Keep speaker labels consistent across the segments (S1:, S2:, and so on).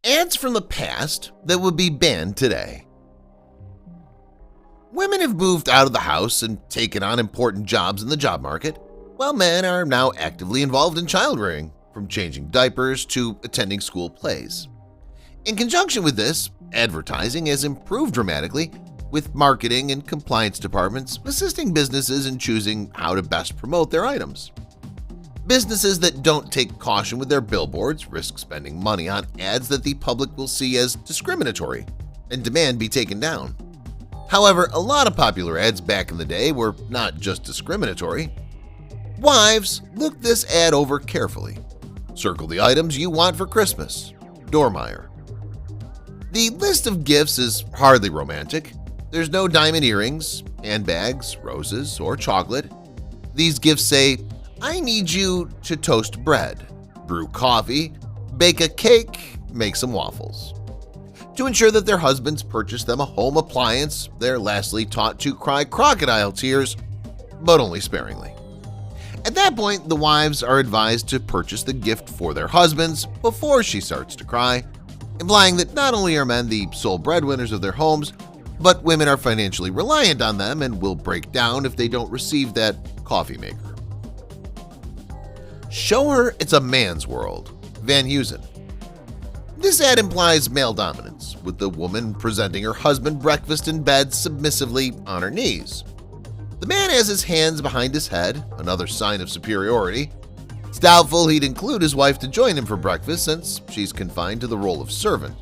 S1: Ads from the past that would be banned today. Women have moved out of the house and taken on important jobs in the job market, while men are now actively involved in child rearing, from changing diapers to attending school plays. In conjunction with this, advertising has improved dramatically, with marketing and compliance departments assisting businesses in choosing how to best promote their items. Businesses that don't take caution with their billboards risk spending money on ads that the public will see as discriminatory and demand be taken down. However, a lot of popular ads back in the day were not just discriminatory. Wives, look this ad over carefully. Circle the items you want for Christmas. Dormeyer. The list of gifts is hardly romantic. There's no diamond earrings, handbags, roses, or chocolate. These gifts say, I need you to toast bread, brew coffee, bake a cake, make some waffles. To ensure that their husbands purchase them a home appliance, they're lastly taught to cry crocodile tears, but only sparingly. At that point, the wives are advised to purchase the gift for their husbands before she starts to cry, implying that not only are men the sole breadwinners of their homes, but women are financially reliant on them and will break down if they don't receive that coffee maker. Show her it's a man's world. Van Heusen. This ad implies male dominance, with the woman presenting her husband breakfast in bed submissively on her knees. The man has his hands behind his head, another sign of superiority. It's doubtful he'd include his wife to join him for breakfast since she's confined to the role of servant.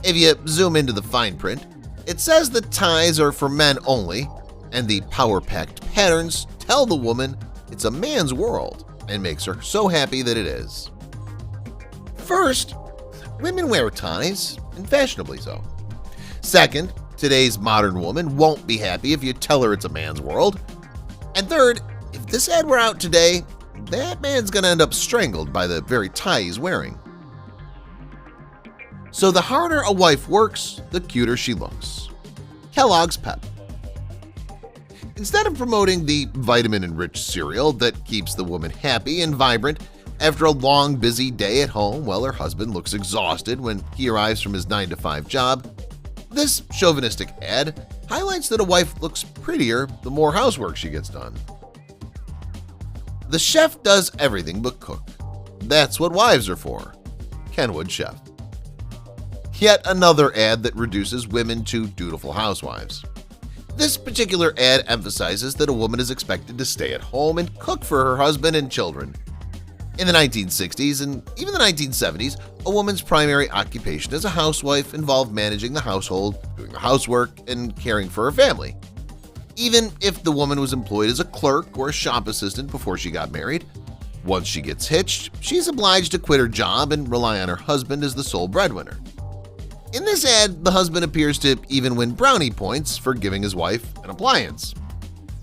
S1: If you zoom into the fine print, it says the ties are for men only, and the power-packed patterns tell the woman it's a man's world and makes her so happy that it is. First, women wear ties, and fashionably so. Second, today's modern woman won't be happy if you tell her it's a man's world. And third, if this ad were out today, that man's gonna end up strangled by the very tie he's wearing. So the harder a wife works, the cuter she looks. Kellogg's Pep. Instead of promoting the vitamin-enriched cereal that keeps the woman happy and vibrant after a long, busy day at home while her husband looks exhausted when he arrives from his 9-to-5 job, this chauvinistic ad highlights that a wife looks prettier the more housework she gets done. The chef does everything but cook. That's what wives are for. Kenwood Chef. Yet another ad that reduces women to dutiful housewives. This particular ad emphasizes that a woman is expected to stay at home and cook for her husband and children. In the 1960s and even the 1970s, a woman's primary occupation as a housewife involved managing the household, doing the housework, and caring for her family. Even if the woman was employed as a clerk or a shop assistant before she got married, once she gets hitched, she's obliged to quit her job and rely on her husband as the sole breadwinner. In this ad, the husband appears to even win brownie points for giving his wife an appliance.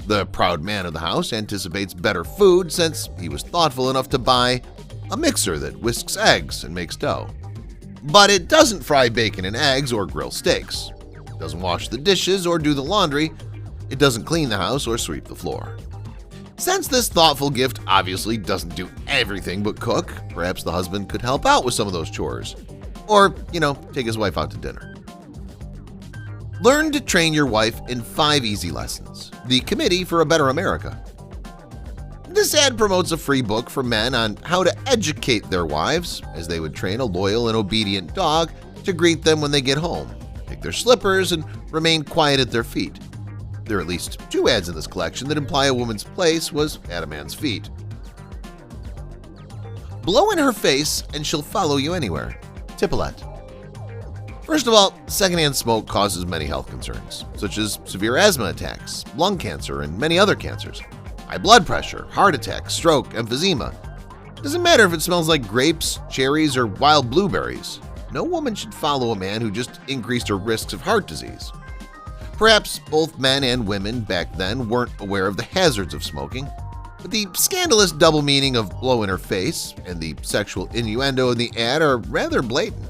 S1: The proud man of the house anticipates better food since he was thoughtful enough to buy a mixer that whisks eggs and makes dough. But it doesn't fry bacon and eggs or grill steaks. It doesn't wash the dishes or do the laundry. It doesn't clean the house or sweep the floor. Since this thoughtful gift obviously doesn't do everything but cook, perhaps the husband could help out with some of those chores. Or, take his wife out to dinner. Learn to train your wife in 5 easy lessons. The Committee for a Better America. This ad promotes a free book for men on how to educate their wives, as they would train a loyal and obedient dog to greet them when they get home, pick their slippers, and remain quiet at their feet. There are at least 2 ads in this collection that imply a woman's place was at a man's feet. Blow in her face and she'll follow you anywhere. Tippolette. First of all, secondhand smoke causes many health concerns, such as severe asthma attacks, lung cancer, and many other cancers. High blood pressure, heart attack, stroke, emphysema. Doesn't matter if it smells like grapes, cherries, or wild blueberries. No woman should follow a man who just increased her risks of heart disease. Perhaps both men and women back then weren't aware of the hazards of smoking, but the scandalous double meaning of blow in her face and the sexual innuendo in the ad are rather blatant.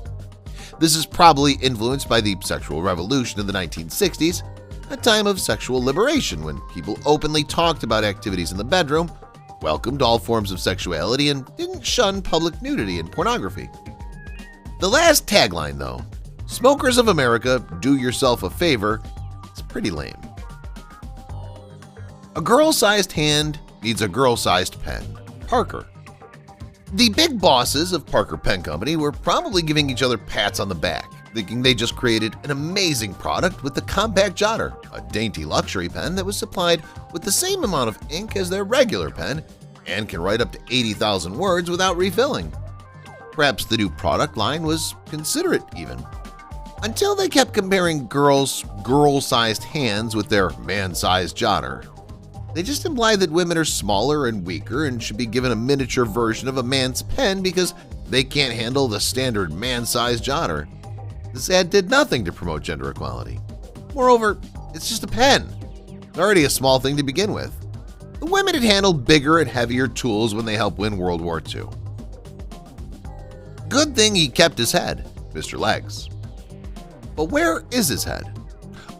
S1: This is probably influenced by the sexual revolution of the 1960s, a time of sexual liberation when people openly talked about activities in the bedroom, welcomed all forms of sexuality, and didn't shun public nudity and pornography. The last tagline, though, "Smokers of America, do yourself a favor," is pretty lame. A girl-sized hand needs a girl-sized pen. Parker. The big bosses of Parker Pen Company were probably giving each other pats on the back, thinking they just created an amazing product with the Compact Jotter, a dainty luxury pen that was supplied with the same amount of ink as their regular pen and can write up to 80,000 words without refilling. Perhaps the new product line was considerate even. Until they kept comparing girl-sized hands with their man-sized jotter. They just imply that women are smaller and weaker and should be given a miniature version of a man's pen because they can't handle the standard man-sized jotter. This ad did nothing to promote gender equality. Moreover, it's just a pen. It's already a small thing to begin with. The women had handled bigger and heavier tools when they helped win World War II. Good thing he kept his head, Mr. Legs. But where is his head?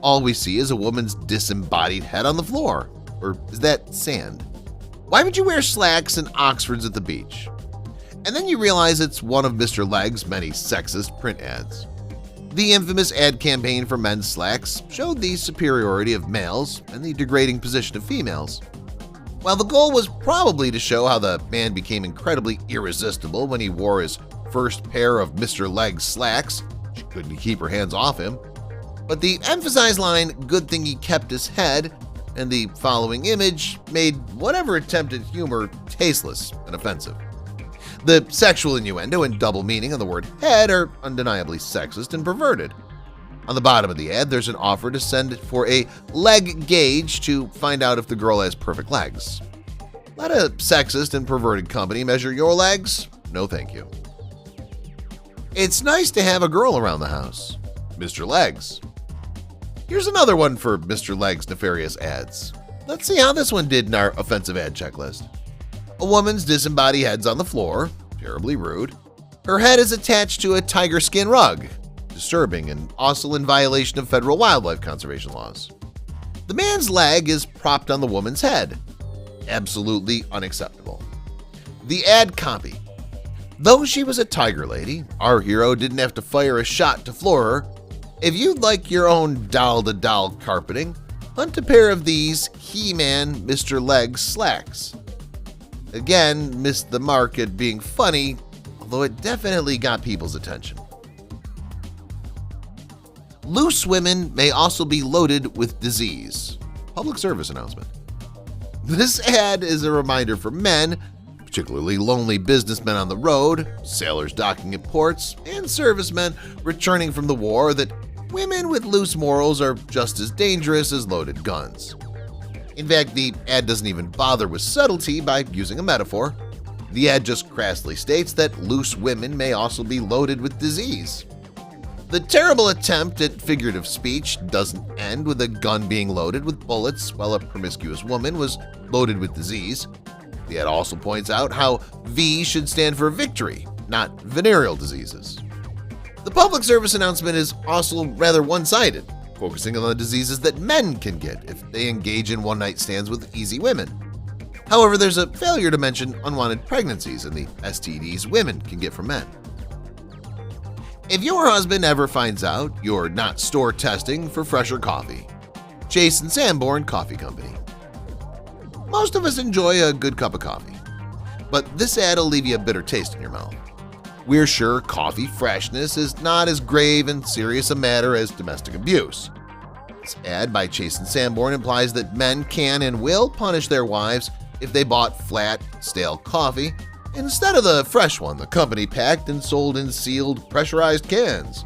S1: All we see is a woman's disembodied head on the floor. Or is that sand? Why would you wear slacks and Oxfords at the beach? And then you realize it's one of Mr. Legs' many sexist print ads. The infamous ad campaign for men's slacks showed the superiority of males and the degrading position of females. While the goal was probably to show how the man became incredibly irresistible when he wore his first pair of Mr. Legs slacks, she couldn't keep her hands off him. But the emphasized line, "Good thing he kept his head," and the following image made whatever attempt at humor tasteless and offensive. The sexual innuendo and double meaning of the word head are undeniably sexist and perverted. On the bottom of the ad, there's an offer to send for a leg gauge to find out if the girl has perfect legs. Let a sexist and perverted company measure your legs? No thank you. It's nice to have a girl around the house. Mr. Legs. Here's another one for Mr. Legs' nefarious ads. Let's see how this one did in our offensive ad checklist. A woman's disembodied head's on the floor, terribly rude. Her head is attached to a tiger skin rug, disturbing and also in violation of federal wildlife conservation laws. The man's leg is propped on the woman's head, absolutely unacceptable. The ad copy. Though she was a tiger lady, our hero didn't have to fire a shot to floor her. If you'd like your own doll-to-doll carpeting, hunt a pair of these He-Man Mr. Legs slacks. Again, missed the mark at being funny, although it definitely got people's attention. Loose women may also be loaded with disease. Public service announcement. This ad is a reminder for men, particularly lonely businessmen on the road, sailors docking at ports, and servicemen returning from the war, that women with loose morals are just as dangerous as loaded guns. In fact, the ad doesn't even bother with subtlety by using a metaphor. The ad just crassly states that loose women may also be loaded with disease. The terrible attempt at figurative speech doesn't end with a gun being loaded with bullets while a promiscuous woman was loaded with disease. The ad also points out how V should stand for victory, not venereal diseases. The public service announcement is also rather one-sided, focusing on the diseases that men can get if they engage in one-night stands with easy women. However, there's a failure to mention unwanted pregnancies and the STDs women can get from men. If your husband ever finds out you're not store testing for fresher coffee, Chase and Sanborn Coffee Company. Most of us enjoy a good cup of coffee, but this ad will leave you a bitter taste in your mouth. We're sure coffee freshness is not as grave and serious a matter as domestic abuse. This ad by Chase and Sanborn implies that men can and will punish their wives if they bought flat, stale coffee instead of the fresh one the company packed and sold in sealed, pressurized cans.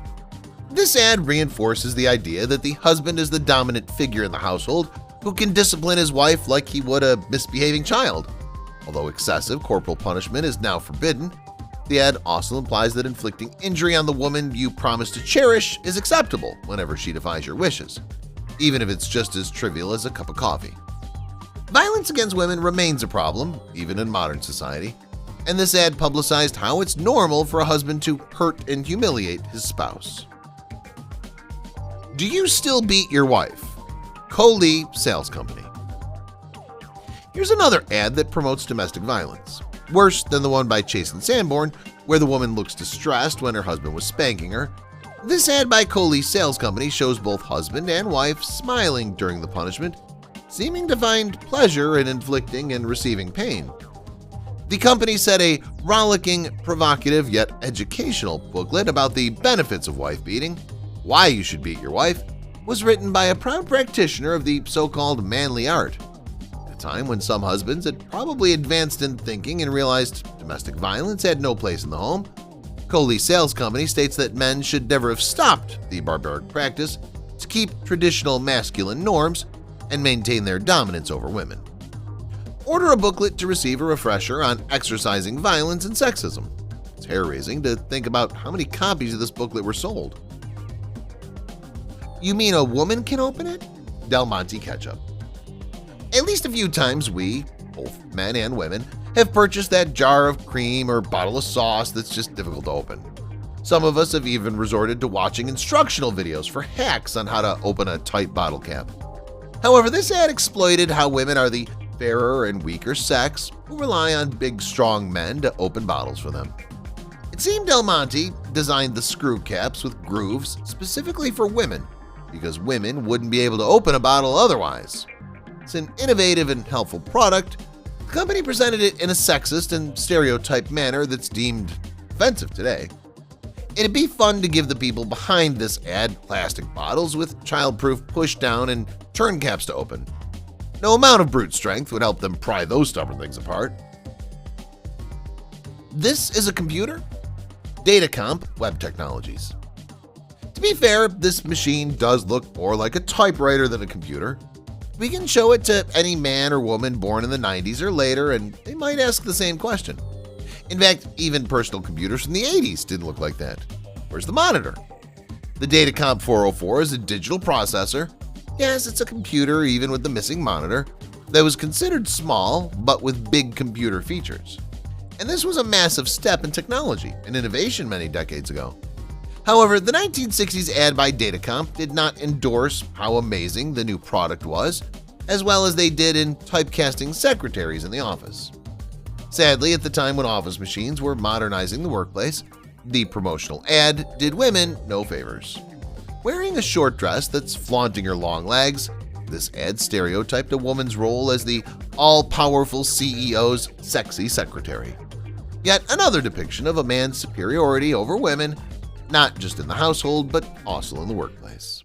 S1: This ad reinforces the idea that the husband is the dominant figure in the household who can discipline his wife like he would a misbehaving child. Although excessive corporal punishment is now forbidden, the ad also implies that inflicting injury on the woman you promise to cherish is acceptable whenever she defies your wishes, even if it's just as trivial as a cup of coffee. Violence against women remains a problem, even in modern society, and this ad publicized how it's normal for a husband to hurt and humiliate his spouse. Do you still beat your wife? Coley Sales Company. Here's another ad that promotes domestic violence. Worse than the one by Chase and Sanborn, where the woman looks distressed when her husband was spanking her. This ad by Coley's sales company shows both husband and wife smiling during the punishment, seeming to find pleasure in inflicting and receiving pain. The company said a rollicking, provocative yet educational booklet about the benefits of wife beating, why you should beat your wife, was written by a proud practitioner of the so-called manly art. At a time when some husbands had probably advanced in thinking and realized domestic violence had no place in the home, Coley's sales company states that men should never have stopped the barbaric practice to keep traditional masculine norms and maintain their dominance over women. Order a booklet to receive a refresher on exercising violence and sexism. It's hair-raising to think about how many copies of this booklet were sold. You mean a woman can open it? Monte Ketchup. At least a few times we, both men and women, have purchased that jar of cream or bottle of sauce that's just difficult to open. Some of us have even resorted to watching instructional videos for hacks on how to open a tight bottle cap. However, this ad exploited how women are the fairer and weaker sex who rely on big, strong men to open bottles for them. It seemed Del Monte designed the screw caps with grooves specifically for women because women wouldn't be able to open a bottle otherwise. It's an innovative and helpful product. The company presented it in a sexist and stereotyped manner that's deemed offensive today. It'd be fun to give the people behind this ad plastic bottles with child-proof push-down and turn caps to open. No amount of brute strength would help them pry those stubborn things apart. This is a computer? Datacomp Web Technologies. To be fair, this machine does look more like a typewriter than a computer. We can show it to any man or woman born in the 90s or later, and they might ask the same question. In fact, even personal computers from the 80s didn't look like that. Where's the monitor? The Datacomp 404 is a digital processor. Yes, it's a computer even with the missing monitor that was considered small but with big computer features. And this was a massive step in technology and innovation many decades ago. However, the 1960s ad by Datacomp did not endorse how amazing the new product was, as well as they did in typecasting secretaries in the office. Sadly, at the time when office machines were modernizing the workplace, the promotional ad did women no favors. Wearing a short dress that's flaunting her long legs, this ad stereotyped a woman's role as the all-powerful CEO's sexy secretary. Yet another depiction of a man's superiority over women, not just in the household, but also in the workplace.